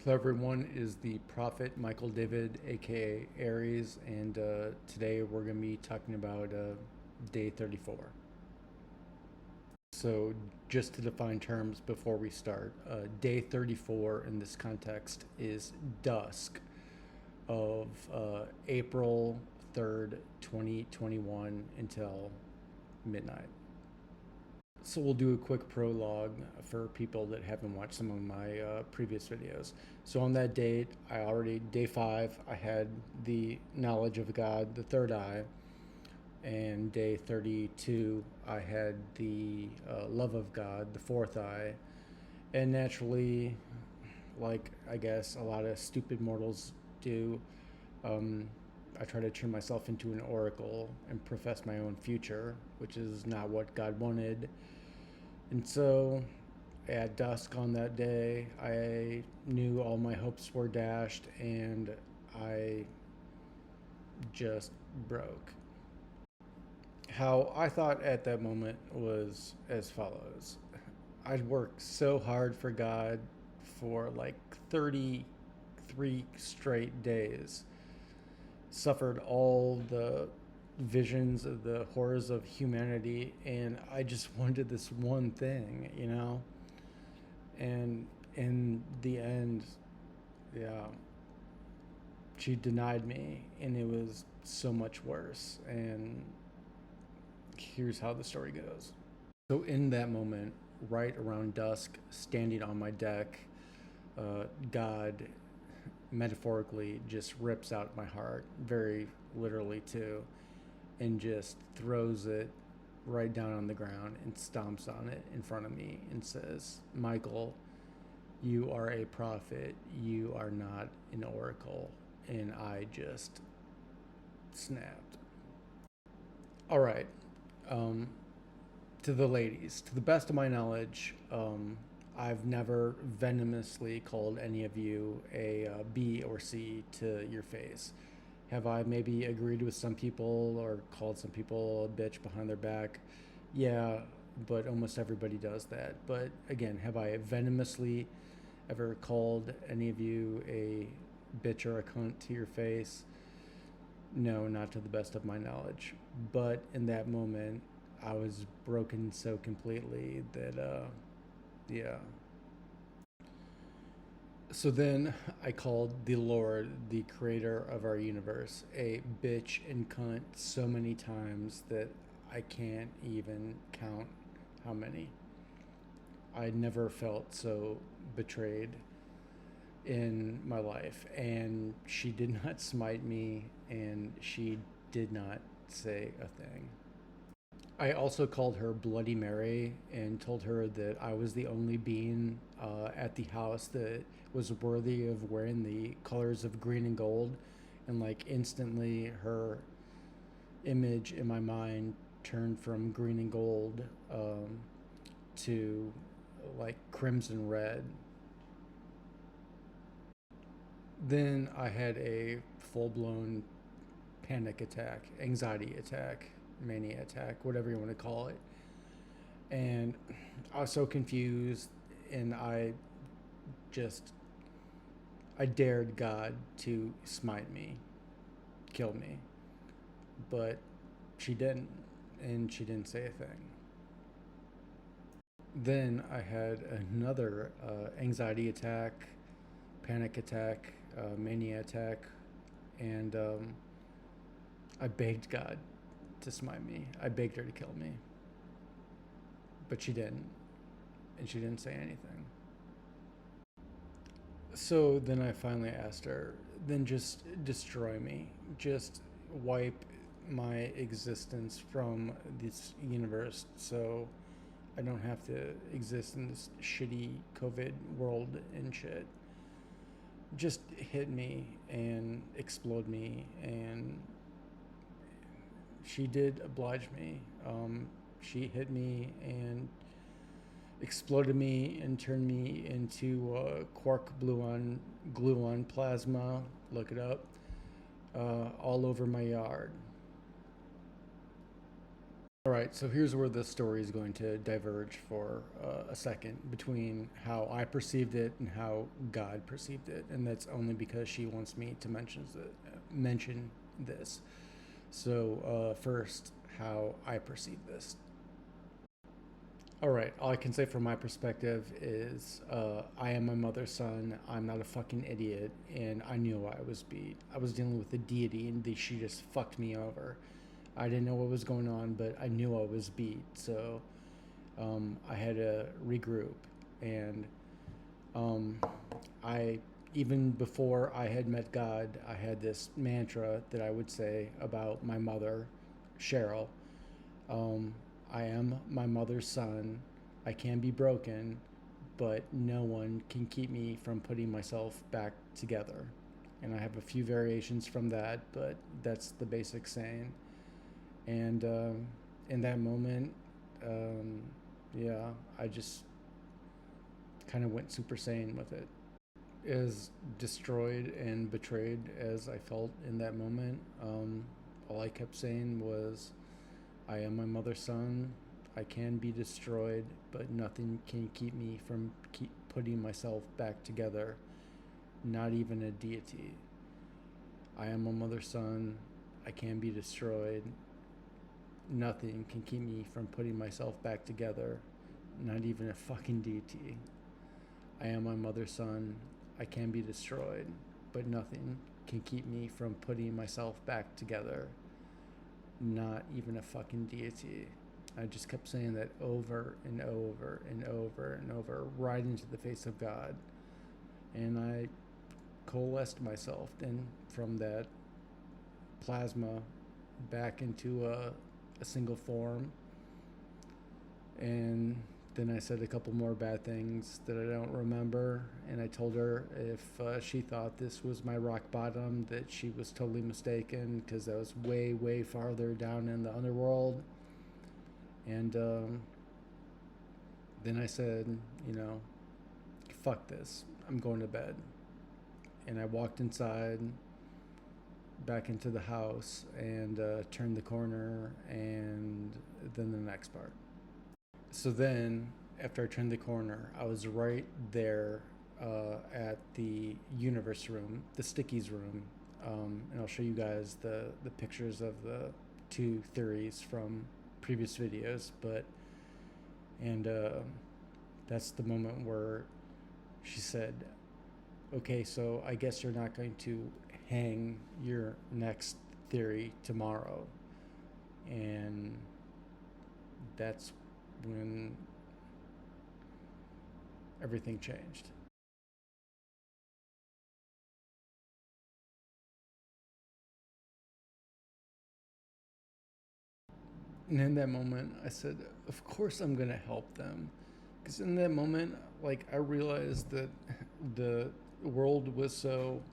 Hello, everyone. Is the Prophet Michael David, aka Aries, and today we're going to be talking about day 34. So, just to define terms before we start, day 34 in this context is dusk of April 3rd, 2021 until midnight. So we'll do a quick prologue for people that haven't watched some of my previous videos. So on that date, day 5, I had the knowledge of God, the third eye. And day 32, I had the love of God, the fourth eye. And naturally, like I guess a lot of stupid mortals do, um, I try to turn myself into an oracle and profess my own future, which is not what God wanted. And so at dusk on that day, I knew all my hopes were dashed and I just broke. How I thought at that moment was as follows: I'd worked so hard for God for like 33 straight days, suffered all the visions of the horrors of humanity, and I just wanted this one thing. And in the end, yeah, she denied me, and it was so much worse. And here's how the story goes. So, in that moment, right around dusk, standing on my deck, God metaphorically just rips out my heart, very literally too, and just throws it right down on the ground and stomps on it in front of me and says, Michael, you are a prophet. You are not an oracle. And I just snapped. All right. Um, to the ladies, to the best of my knowledge, I've never venomously called any of you a B or C to your face. Have I maybe agreed with some people or called some people a bitch behind their back? Yeah, but almost everybody does that. But again, have I venomously ever called any of you a bitch or a cunt to your face? No, not to the best of my knowledge. But in that moment, I was broken so completely that, yeah. So then I called the Lord, the creator of our universe, a bitch and cunt so many times that I can't even count how many. I never felt so betrayed in my life, and she did not smite me, and she did not say a thing. I also called her Bloody Mary and told her that I was the only being at the house that was worthy of wearing the colors of green and gold. And like instantly, her image in my mind turned from green and gold to like crimson red. Then I had a full blown panic attack, anxiety attack, mania attack, whatever you want to call it. And I was so confused, and just, I dared God to smite me, kill me, but she didn't, and she didn't say a thing. Then I had another anxiety attack, panic attack, mania attack, and I begged God to smite me. I begged her to kill me, but she didn't, and she didn't say anything. So then I finally asked her, then just destroy me. Just wipe my existence from this universe so I don't have to exist in this shitty COVID world and shit. Just hit me and explode me. And she did oblige me. She hit me and exploded me and turned me into quark gluon plasma. Look it up. All over my yard. All right, so here's where the story is going to diverge for a second between how I perceived it and how God perceived it, and that's only because she wants me to mention this. So first, how I perceive this. All right, all I can say from my perspective is I am my mother's son. I'm not a fucking idiot, and I knew I was beat. I was dealing with a deity, and she just fucked me over. I didn't know what was going on, but I knew I was beat. So I had to regroup. And um, I, even before I had met God, I had this mantra that I would say about my mother, Cheryl. Um, I am my mother's son. I can be broken, but no one can keep me from putting myself back together. And I have a few variations from that, but that's the basic saying. And in that moment, um, yeah, I just kind of went Super Saiyan with it. As destroyed and betrayed as I felt in that moment, all I kept saying was, I am my mother's son. I can be destroyed, but nothing can keep me from keep putting myself back together, not even a deity. I am my mother's son. I can be destroyed. Nothing can keep me from putting myself back together, not even a fucking deity. I am my mother's son. I can be destroyed, but nothing can keep me from putting myself back together, not even a fucking deity. I just kept saying that over and over and over and over, right into the face of God. And I coalesced myself then from that plasma back into a single form. And then I said a couple more bad things that I don't remember. And I told her if she thought this was my rock bottom, that she was totally mistaken because that was way, way farther down in the underworld. And then I said, you know, fuck this. I'm going to bed. And I walked inside, back into the house, and turned the corner, and then the next part. So then, after I turned the corner, I was right there at the universe room, the stickies room, and I'll show you guys the pictures of the two theories from previous videos. But and that's the moment where she said, "Okay, so I guess you're not going to hang your next theory tomorrow," and that's when everything changed. And in that moment, I said, "Of course, I'm gonna help them," because in that moment, like I realized that the world was so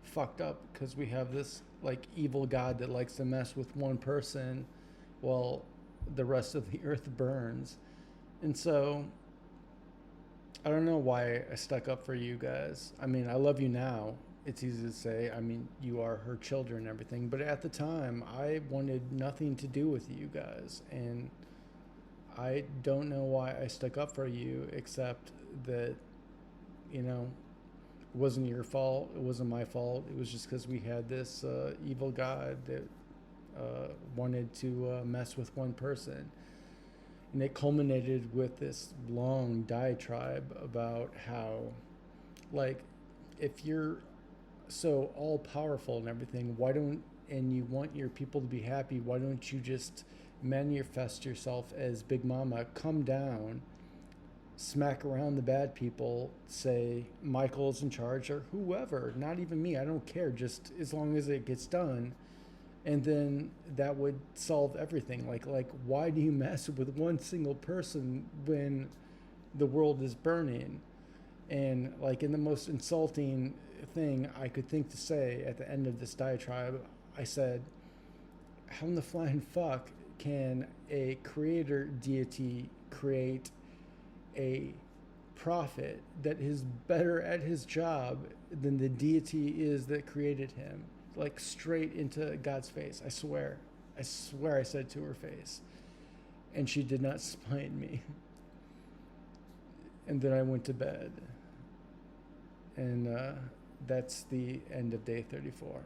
fucked up because we have this like evil god that likes to mess with one person, while the rest of the earth burns. And so I don't know why I stuck up for you guys. I mean, I love you now. It's easy to say. I mean, you are her children and everything. But at the time, I wanted nothing to do with you guys. And I don't know why I stuck up for you, except that, you know, it wasn't your fault. It wasn't my fault. It was just because we had this evil god that wanted to mess with one person. And it culminated with this long diatribe about how, like, if you're so all powerful and everything, why don't, and you want your people to be happy, why don't you just manifest yourself as Big Mama, come down, smack around the bad people, say Michael's in charge or whoever, not even me, I don't care, just as long as it gets done. And then that would solve everything. Like why do you mess with one single person when the world is burning? And like in the most insulting thing I could think to say at the end of this diatribe, I said, how in the flying fuck can a creator deity create a prophet that is better at his job than the deity is that created him? Like straight into God's face. I swear I said to her face. And she did not spite me. And then I went to bed. And that's the end of day 34.